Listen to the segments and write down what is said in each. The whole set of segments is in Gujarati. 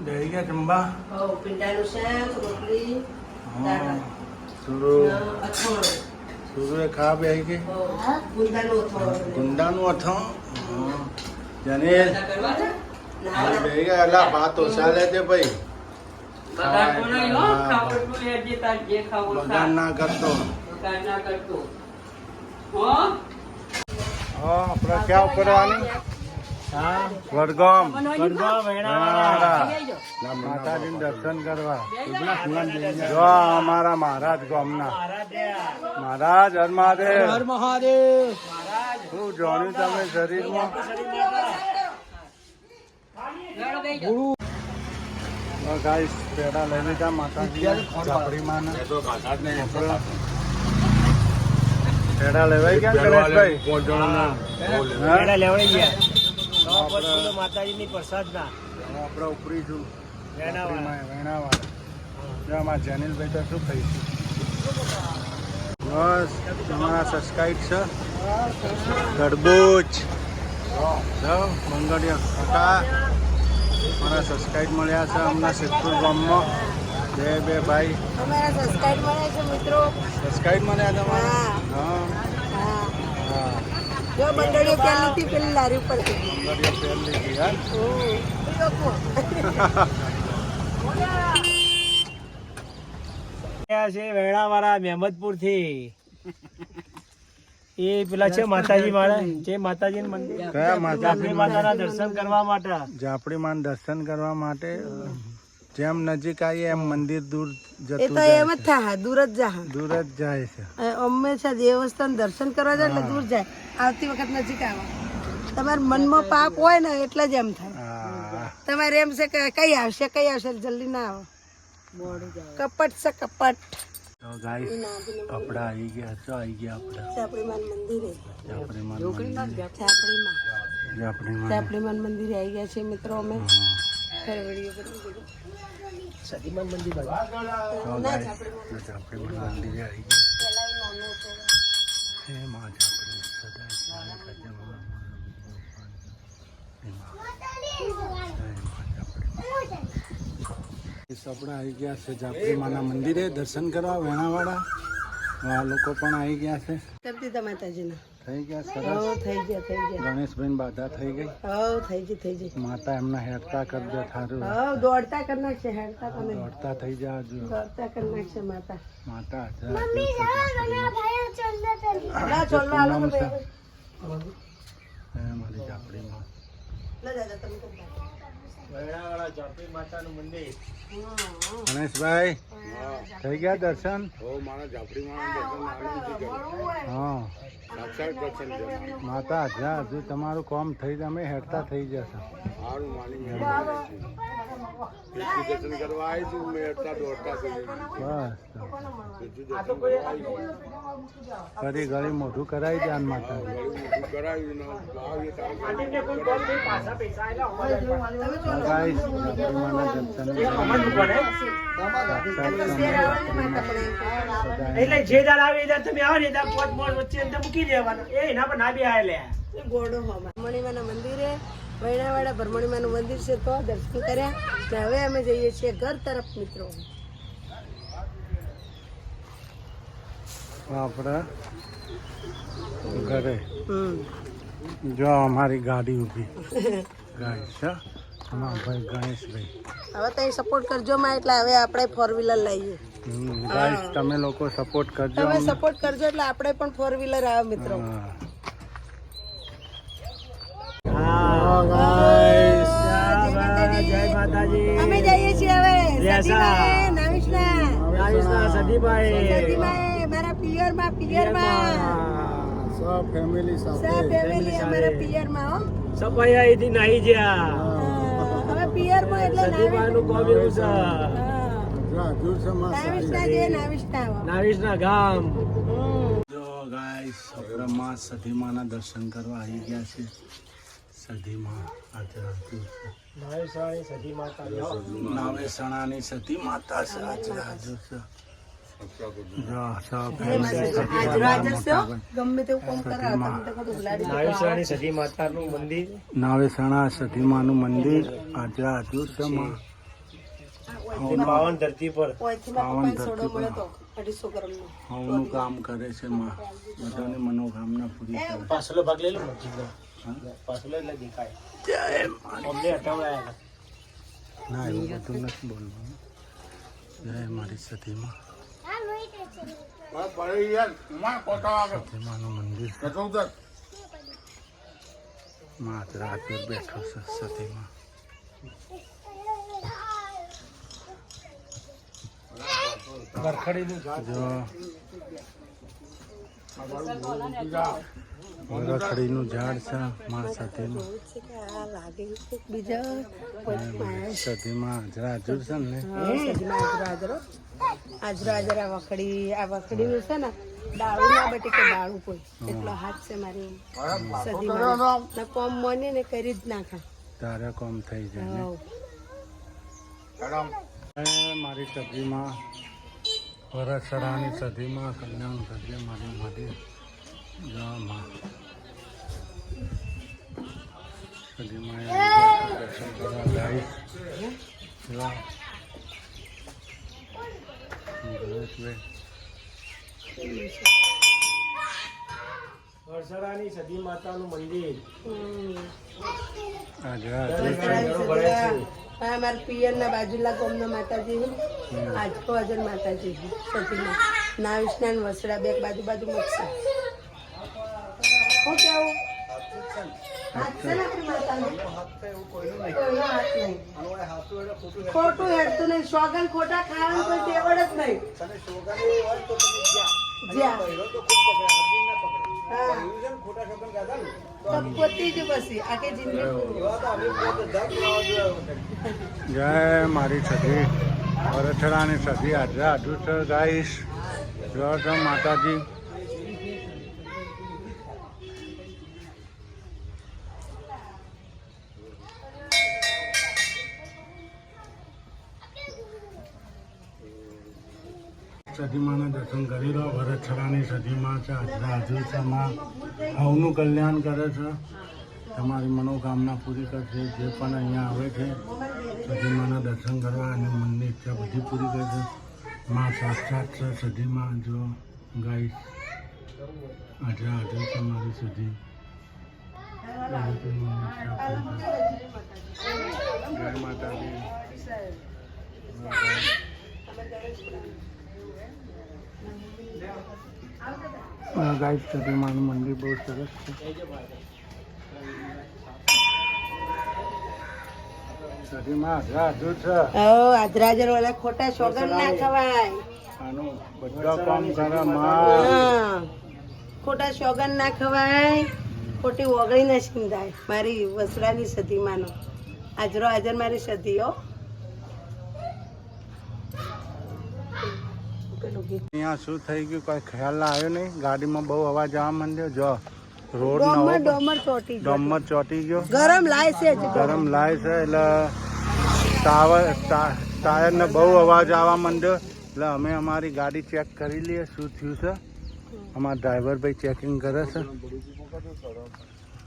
દહી ગયા જમવા પિંડાનું શાક રોટલી સુરુએ ખા બે કે ગુંદાનું અથાણું જને બે ગયા એલા ભાત ઓછા લે છે ભાઈ બગાડ ના કરતો આપણે ક્યાં કરવાની વડગામ માતાજી દર્શન કરવા જો અમારા મહારાજ ગામના મહારાજ હર મહાદેવ શું જાણ્યું તમે શરીરમાં ગાઈસ પેડા લઈ લીધા માતાજી ઝાપડીમાં પેડા લેવાઈ ગયા ગણેશભાઈ પેડા લેવાઈ ગયા માતાજીની પ્રસાદ ના આપણે ઉપરી છું વેણાવાળા અમારા જેનિલભાઈ તો શું કહીશું બસ તમારા સબસ્ક્રાઈબ છે તરબૂચ મંગળિયા ખોટા મારા સબસ્ક્રાઈબ મળ્યા છે હમણાં સિદ્ધપુર ગામમાં બે ભાઈ અમારા સબસ્ક્રાઇબ મળ્યા છે મિત્રો સબસ્ક્રાઈબ મળ્યા તમારા હા જો મંડળીઓ પહેલી થી પેલી લારી ઉપર મંગળિયા પહેલી હતી યાર છે વેણાવાળા મહેમદપુર થી એ પેલા છે માતાજી માળા છે માતાજી મંદિર કયા માતાજી માતાના દર્શન કરવા માટે ઝાપડી માં દર્શન કરવા માટે જેમ નજીક આવીએ એમ મંદિર દૂર એ જતું તો એમ જ થાય દૂર જ જાય દૂર જ જાય છે હંમેશા દેવસ્થાન દર્શન કરવા જાય એટલે દૂર જાય આવતી વખત નજીક આવે તમારા મનમાં પાપ હોય ને એટલે જ એમ થાય તમારે એમ છે કે કઈ આવશે જલ્દી ના આવે કપટ છે કપટ તો ગાઈસ આપણે આવી ગયા આપણે ચાપડીમાન મંદિરે ઝાપડીમાં ચાપડીમાન મંદિરે આવી ગયા છે મિત્રો અમે સતીમાન મંદિર ઝાપડીમાં મંદિરે આવી ગયા હે માં ઝાપડી આપણે આવી ગયા છે ઝાપડી માના મંદિરે દર્શન કરવા વેણાવાળા આ લોકો પણ આવી ગયા છે કરતી માતાજીના થઈ ગયા સરસ થઈ ગયા ગણેશભાઈ બાધા થઈ ગઈ થઈ ગઈ માતા એમના હેરતા કરી દે થારું દોડતા કરી નાખશે હેડતા કરી દોડતા થઈ જા દોડતા કરી નાખશે માતા મારી ઝાપડીમાં ગણેશભાઈ થઈ ગયા દર્શન હા માતા હજુ તમારું કામ થઈ તમે હેરતા થઈ જશે ફરી ઘડી મોઢું કરાવી દે માતા એટલે જે દાડ આવે એ તમે આવો ને પોત વચ્ચે મૂકી દેવાનો એના પર ના બી આવે ગોડો ભરમણીમાના મંદિરે વૈણાવાડા ભરમણીમાનું મંદિર છે તો દર્શન કર્યા ને હવે અમે જઈએ છીએ ઘર તરફ મિત્રો આપણે ઘરે જો અમારી ગાડી ઊભી ગાડી છે ભાઈ ગણેશભાઈ હવે તો સપોર્ટ કરજો માં એટલે હવે આપણે 4 વ્હીલર લઈએ ગાઈસ તમે લોકો સપોર્ટ કરજો તમે સપોર્ટ કરજો એટલે આપણે પણ 4 વ્હીલર આવે મિત્રો જય માતાજી અમે જઈએ છીએ હવે સદીભાઈ મારા પિયરમાં સબ ફેમિલી સાથે અમારા પિયરમાં હો સપાઈ આઈથી નાઈ જ્યા હવે પિયરમાં એટલે સદીભાઈનું કોમ એવું છે નાવિશના ગામ જો ગાઈસ આપણે માં સધીમાના દર્શન કરવા આવી ગયા છે સધીમાં નાવેસણાની સતી માતા નાવેસણાની સતી માતા છે આજે હાજર છે જો સૌ હાજર હાજર છે હો. ગમે તેવું કામ કરે તમે તો કદું ભૂલાડી નાગેશ્વરની સતી માતાનું મંદિર નાવેસણા સતીમાનું મંદિર આજરા હજુર છે માં પાવન ધરતી પર ઓયથી માં પપ્પાને સોડો મળે તો 250 ગ્રામનો હવનું કામ કરે છે માં બધાની મનોકામના પૂરી કરે પાછલો ભાગ લઈ લો મસ્જિદનો પાછલો એટલે દેખાય અમને હટાવડાયા ના એવું બધું નથી બોલવાનું જય મારી સતીમાં સતીમાનું મંદિર માં આજરા હજુર બેઠો છે સતીમાં વરખડીનું ઝાડ જો વરખડીનું ઝાડ છે માં સતીમાં છે કે આ લાગે કોક બીજા સતીમાં આજરા હજુર છે ને સદીમાં હાજર હાજર આ વખડીનું છે ને ડાળું ના બટી કે ડાળું કોઈ એટલો હાથ છે મારી સદીમાં ને કોમ મને ને કરી જ નાખા તારે કોમ થઈ જાય ને મારી સદીમાં વરસડાની સદીમાં કલ્યાણ કરજે મારી મારી માં સદીમાં દર્શન કરવા જાય વરસડાની સતી માતાનું મંદિર આજરા મારા પિયર ના બાજુલા ગામના માતાજી આજકો હાજર માતાજી સતીમાં નાવિષ્ણાન વસડા બે બાજુ બાજુ મકશે શું કેવું હાથ છે ને આપણી માતાનો? કોઈનો હાથ નહીં. ખોટું હેડતું નહીં સોગન ખોટા ખાવાનું કોઈ તેવડ જ નહીં જ્યાં હા. તો પોતી જ પછી આખી જિંદગી જય મારી સદી વરસડાની સદી આજરા હજુ છે ગાઈશ જો છો માતાજી સદીમાના દર્શન કરી લો વરસડાની સદીમાં છે આજરા હજુ છે માં હવનું કલ્યાણ કરે છે તમારી મનોકામના પૂરી કરશે જે પણ અહીંયા આવે છે સદીમાના દર્શન કરવા અને મનની ઈચ્છા બધી પૂરી કરશે માં સાક્ષાત છે સદીમાં જો ગાઈશ આજરા હજુ છે મારી સદી જય માતાજી ગાઈસ સદીમાનું મંદિર બહુ સરસ છે સદીમાં આજરા હજુ છે હાજર વાળા ખોટા સોગન ના ખવાય આનું બધા કામ કરે માં હા. ખોટા સોગન ના ખવાય ખોટી ઓગળી ના સિંધાય મારી વસરાની સતીમાનો હાજરો હાજર મારી સતીઓ અહીંયા શું થઈ ગયું કોઈ ખ્યાલ આવ્યો નહીં ગાડીમાં બહુ અવાજ આવવા માંડ્યો જો રોડ ડોમર ડોમર ચોટી ગયો. ડોમર ચોટી ગયો ગરમ લાય છે જ. ગરમ લાય છે એટલે ટાયરને બહુ અવાજ આવવા માંડ્યો એટલે અમે અમારી ગાડી ચેક કરી લઈએ શું થયું છે અમારા ડ્રાઈવર ભાઈ ચેકિંગ કરે છે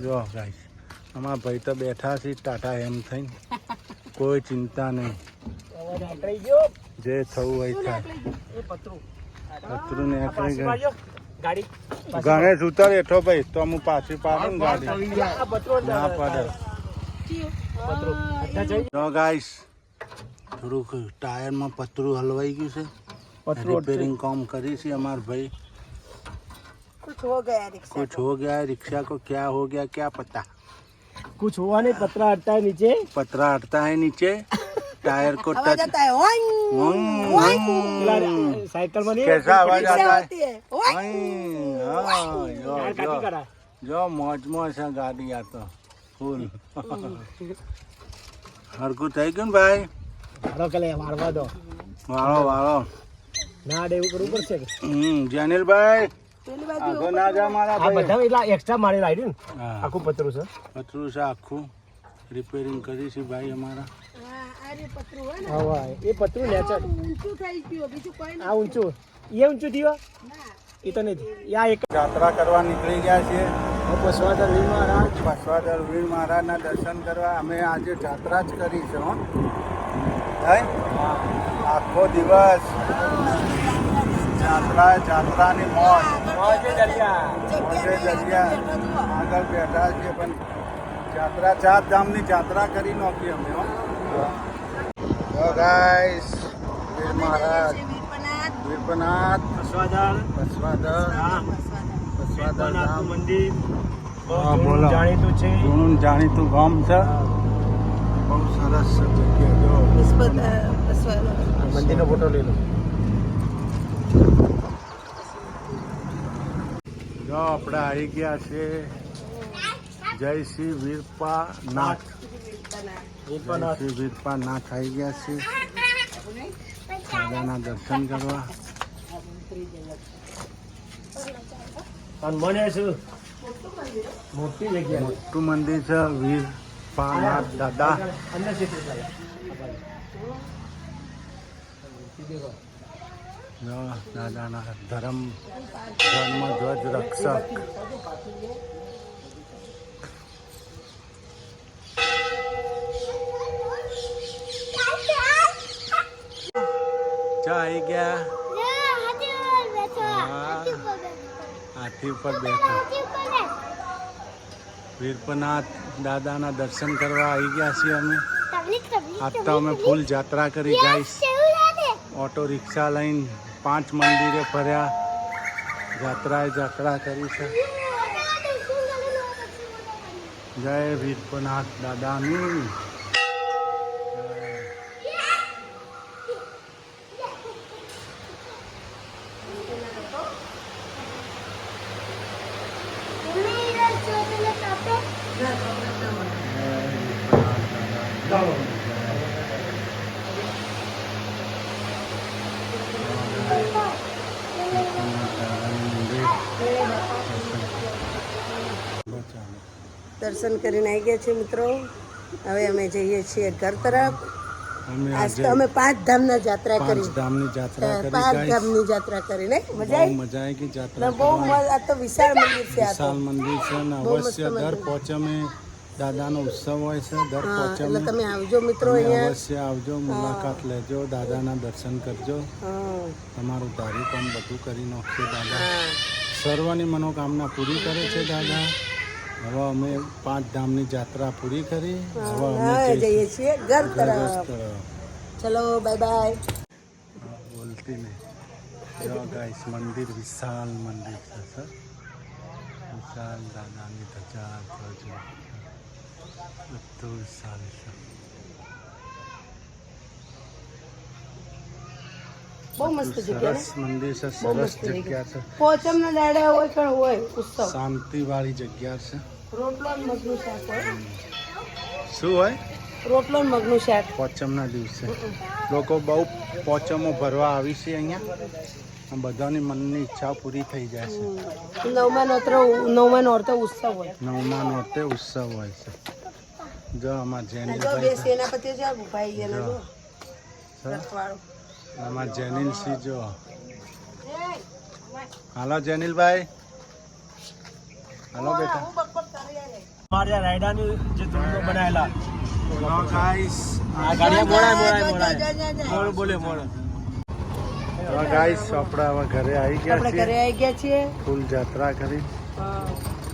જો ગાઈસ અમારા ભાઈ તો બેઠા છે ટાટા એમ થઈને કોઈ ચિંતા નહીં જે થવું હોય થાય પતરું ને ગાડી ગણેશ ઉતર એઠો ભાઈ તો હું પાછી પાડું ને ગાડી ના પડે જો ગાઈસ થોડુંક ટાયરમાં પતરું હલવાઈ ગયું છે રિપેરિંગ કામ કરી છે અમાર ભાઈ कुछ हो गया रिक्शा कुछ हो गया है रिक्शा को क्या हो गया क्या पता कुछ हुआ नहीं पतरा हटता है नीचे पतरा हटता है नीचे टायर को आवाज टच आता है ओइंग साइकिल में नहीं कैसा आवाज रिक्शा आता होती है है ओइंग हाँ, जो यार जो काटी करा जो मौज मौज है गाड़ी आता फूल हरकू થઈ ગયું ને ભાઈ મારો કલે મારવા દો વાળો વાળો ના દેવું કરવું પડશે જેનિલભાઈ પેલી બાજુ આગળ ના જા મારા આ ભાઈ બધા એટલા એક્સ્ટ્રા મારી લાવ્યું ને હા આખું પતરું છે પતરું છે આખું રિપેરિંગ કરી છે ભાઈ અમારા હા, આ કાર્ય પતરું હોય ને હા એ પતરું નેચર ઊંચું થઈ ગયું બીજું કોઈ આ ઊંચું એ ઊંચું થયું ના એ તો નહીં યા એક યાત્રા કરવા નીકળી ગયા છીએ બસવાદર વીર મહારાજ બસવાદર વીર મહારાજના દર્શન કરવા. અમે આજે જાત્રા જ કરી છે હો નહીં? આખો દિવસ જાત્રાની મોજ મોજે દરિયા આગળ બેઠા છીએ પણ જાત્રા 4 ધામની જાત્રા કરી નોખી અમે હો. તો ગાઈસ વીર મહારાજ વીરપનાથ બસવાદર બસવાદર ધામ મંદિર હા, બોલો. જાણીતું છે જૂનું જાણીતું ગામ છે. બહુ સરસ છે જગ્યા. મંદિરનો ફોટો લઈ લો જો આપણે આવી ગયા છે જય શ્રી વીરપાનાથ. જય શ્રી વીરપાનાથ આવી ગયા છે દાદાના દર્શન કરવા. અને મને શું મોટી જગ્યા મોટું મંદિર છે વીરપાનાથ દાદા. અંદર છે જો દાદાના ધર્મ ધ્વજ રક્ષક. ચા આવી ગયા હાથી ઉપર બેઠા. વીરપનાથ દાદાના દર્શન કરવા આવી ગયા છીએ અમે. આજ તો અમે ફૂલ જાત્રા કરી ગાઈસ. ઓટો રિક્ષા લઈને 5 મંદિરે ફર્યા. જાત્રા કરી છે. જય વીરપનાથ દાદાની. દર્શન કરીને આવી ગયા છે મિત્રો. હવે અમે જઈએ છીએ ઘર તરફ. આજ તો અમે 5 ધામના જાત્રા કરી. 5 ધામની જાત્રા કરી 5 ગાઈસ. ધામની જાત્રા કરી ને મજા બહુ આવી. મજા આવી ગઈ જાત્રા બહુ કરવાની. આ તો વિશાળ મંદિર છે. આ તો વિશાળ મંદિર છે ને બહુ મસ્ત અવશ્ય દર મંદિર. પોચમે દાદાનો ઉત્સવ હોય છે. દર હા, એટલે પોચમે તમે આવજો મિત્રો તમે અહીંયા. અવશ્ય આવજો, મુલાકાત લેજો, દાદાના દર્શન કરજો. હા, તમારું ધાર્યું કામ બધું કરી નાખશે દાદા. હા. સર્વની મનોકામના પૂરી કરે છે દાદા. હવે અમે 5 ધામની જાત્રા પૂરી કરી. હવે અમે હા, જઈએ છીએ ઘર ઘર તરફ. ચલો બાય બાય. બોલતી નહીં. જો ગાઈસ મંદિર વિશાળ મંદિર છે સર. વિશાળ દાદાની ધજા ધ્વજ બધું વિશાળ છે. બહુ મસ્ત જગ્યા સરસ મંદિર છે. બહુ સરસ મસ્ત જગ્યા છે. પોચમના દાડા હોય પણ હોય ઉત્સવ. શાંતિવાળી જગ્યા છે. રોટલો ને મગનું શાક હોય. શું હોય રોટલો ને મગનું શાક. પોચમના દિવસે લોકો બહુ પોચમો ભરવા આવી છે અહીંયા. બધાની મનની ઈચ્છા પૂરી થઈ જાય છે. નવમા નોરતે ઉત્સવ હોય. 9મા નોરતે ઉત્સવ હોય છે. જો આમાં જો જેનિલભાઈ બે સેનાપતિઓ છે ભાઈ એને જો રથવાળો. આમાં જેનિલસિંહ જો. હાલો જેનિલભાઈ. હાલો બેટા. મારા રાયડાની જે ધૂળો બનાવેલા હેલો ગાઈસ. આ ગાડીયા જા, મોડા જા, જા, જા. મોડ બોલે મોડ હવે ગાઈસ આપણે હવે ઘરે આવી ગયા આપણે ઘરે છીએ. આવી ગયા છીએ. ફૂલ જાત્રા કરી હા.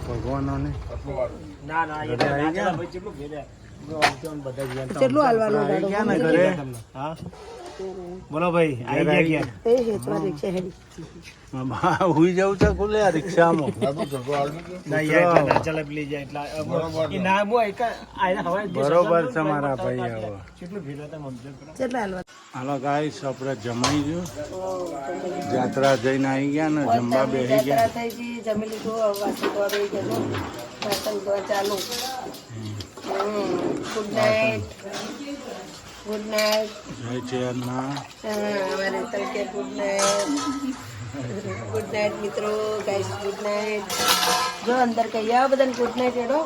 ભગવાનોની. ના ના એ ઘરે આવી ગયા? ભાઈ કેટલું ભેર્યા બધા ગયા કેટલું હાલવાનું આવી ગયા ને ગાડું? ઘરે. હા બોલો ભાઈ ઘરે આવી આવી ગયા એ હેતવા રિક્ષા હેડી. હુઈ જવું છે ખુલે આ રિક્ષામાં. ના યાર એટલા ના ચાલે પેલી જાય એટલા એ ના મો એક આયના હવા બરોબર છે મારા ભાઈ. હવે કેટલું ભેર્યા તમે સમજો પેલા કેટલા હાલવાનું? હાલો ગાઈસ આપણે જમાઈ ગયું. જાત્રા જઈને આવી ગયા ને જમવા બેસી ગયા. જાત્રા થઈ ગઈ, જમી લીધું, હવે વાસણ ધોવા બેસી ગયા છો. વાસણ ધોવા ચાલુ. Good night. Good night. જય ચેરના. અમારે તરીકે ગુડ નાઇટ. ગુડ નાઇટ મિત્રો. Guys good night. જો અંદર કહી આવો બધાને ગુડ નાઇટ એડો.